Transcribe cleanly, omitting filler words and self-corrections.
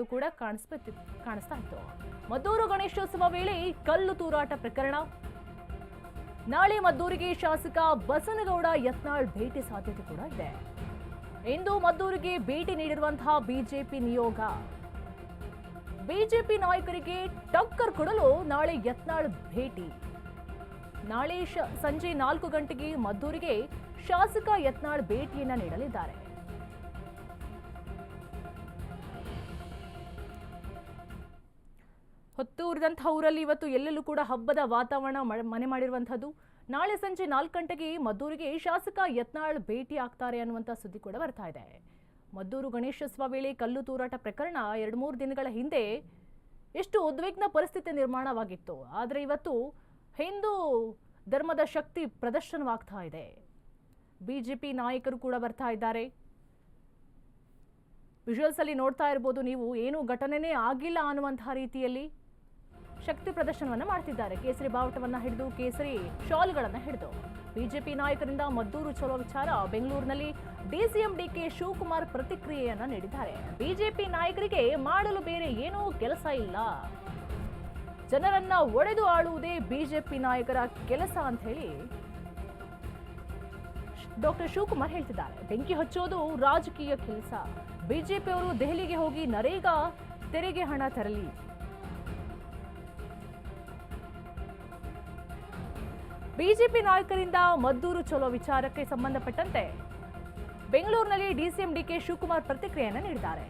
ದೃಶ್ಯಗಳು ಕೂಡ ಕಾಣಿಸ್ತಾ ಇತ್ತು. ಮದ್ದೂರು ಗಣೇಶೋತ್ಸವ ವೇಳೆ ಕಲ್ಲು ತೂರಾಟ ಪ್ರಕರಣ. ನಾಳೆ ಮದ್ದೂರಿಗೆ ಶಾಸಕ ಬಸನಗೌಡ ಯತ್ನಾಳ್ ಭೇಟಿ ಸಾಧ್ಯತೆ ಕೂಡ ಇದೆ. ಇಂದು ಮದ್ದೂರಿಗೆ ಭೇಟಿ ನೀಡಿರುವಂತಹ ಬಿಜೆಪಿ ನಿಯೋಗ ಬಿಜೆಪಿ ನಾಯಕರಿಗೆ ಟಕ್ಕರ್ ಕೊಡಲು ನಾಳೆ ಯತ್ನಾಳ್ ಭೇಟಿ. ನಾಳೆ ಸಂಜೆ 4 ಗಂಟೆಗೆ ಮದ್ದೂರಿಗೆ ಶಾಸಕ ಯತ್ನಾಳ್ ಭೇಟಿಯನ್ನ ನೀಡಲಿದ್ದಾರೆ. ಹೊತ್ತು ಉರಿದಂತಹ ಊರಲ್ಲಿ ಇವತ್ತು ಎಲ್ಲೆಲ್ಲೂ ಕೂಡ ಹಬ್ಬದ ವಾತಾವರಣ ಮನೆ ಮಾಡಿರುವಂತಹದ್ದು. ನಾಳೆ ಸಂಜೆ 4 ಗಂಟೆಗೆ ಮದ್ದೂರಿಗೆ ಶಾಸಕ ಯತ್ನಾಳ್ ಭೇಟಿ ಆಗ್ತಾರೆ ಅನ್ನುವಂಥ ಸುದ್ದಿ ಕೂಡ ಬರ್ತಾ ಇದೆ. ಮದ್ದೂರು ಗಣೇಶೋತ್ಸವ ವೇಳೆ ಕಲ್ಲು ತೂರಾಟ ಪ್ರಕರಣ 2-3 ದಿನಗಳ ಹಿಂದೆ ಎಷ್ಟು ಉದ್ವಿಗ್ನ ಪರಿಸ್ಥಿತಿ ನಿರ್ಮಾಣವಾಗಿತ್ತು. ಆದರೆ ಇವತ್ತು ಹಿಂದೂ ಧರ್ಮದ ಶಕ್ತಿ ಪ್ರದರ್ಶನವಾಗ್ತಾ ಇದೆ. ಬಿಜೆಪಿ ನಾಯಕರು ಕೂಡ ಬರ್ತಾ ಇದ್ದಾರೆ. ವಿಜುವಲ್ಸ್ ಅಲ್ಲಿ ನೋಡ್ತಾ ಇರಬಹುದು ನೀವು, ಏನು ಘಟನೆನೇ ಆಗಿಲ್ಲ ಅನ್ನುವಂತಹ ರೀತಿಯಲ್ಲಿ ಶಕ್ತಿ ಪ್ರದರ್ಶನವನ್ನ ಮಾಡ್ತಿದ್ದಾರೆ. ಕೇಸರಿ ಬಾವುಟವನ್ನ ಹಿಡಿದು, ಕೇಸರಿ ಶಾಲ್ಗಳನ್ನ ಹಿಡಿದು ಬಿಜೆಪಿ ನಾಯಕರಿಂದ ಮದ್ದೂರು ಚಲೋ ವಿಚಾರ. ಬೆಂಗಳೂರಿನಲ್ಲಿ ಡಿಸಿಎಂ ಡಿಕೆ ಶಿವಕುಮಾರ್ ಪ್ರತಿಕ್ರಿಯೆಯನ್ನ ನೀಡಿದ್ದಾರೆ. ಬಿಜೆಪಿ ನಾಯಕರಿಗೆ ಮಾಡಲು ಬೇರೆ ಏನೂ ಕೆಲಸ ಇಲ್ಲ, ಜನರನ್ನ ಒಡೆದು ಆಳುವುದೇ ಬಿಜೆಪಿ ನಾಯಕರ ಕೆಲಸ ಅಂತ ಹೇಳಿ ಡಾಕ್ಟರ್ ಶಿವಕುಮಾರ್ ಹೇಳ್ತಿದ್ದಾರೆ. ಬೆಂಕಿ ಹಚ್ಚೋದು ರಾಜಕೀಯ ಕೆಲಸ. ಬಿಜೆಪಿಯವರು ದೆಹಲಿಗೆ ಹೋಗಿ ನರೇಗಾ ತೆರಿಗೆ ಹಣ ತರಲಿ. ಬಿಜೆಪಿ ನಾಯಕರಿಂದ ಮದ್ದೂರು ಚಲೋ ವಿಚಾರಕ್ಕೆ ಸಂಬಂಧಪಟ್ಟಂತೆ ಬೆಂಗಳೂರಿನಲ್ಲಿ ಡಿಸಿಎಂ ಡಿಕೆ ಶಿವಕುಮಾರ್ ಪ್ರತಿಕ್ರಿಯೆಯನ್ನು ನೀಡಿದ್ದಾರೆ.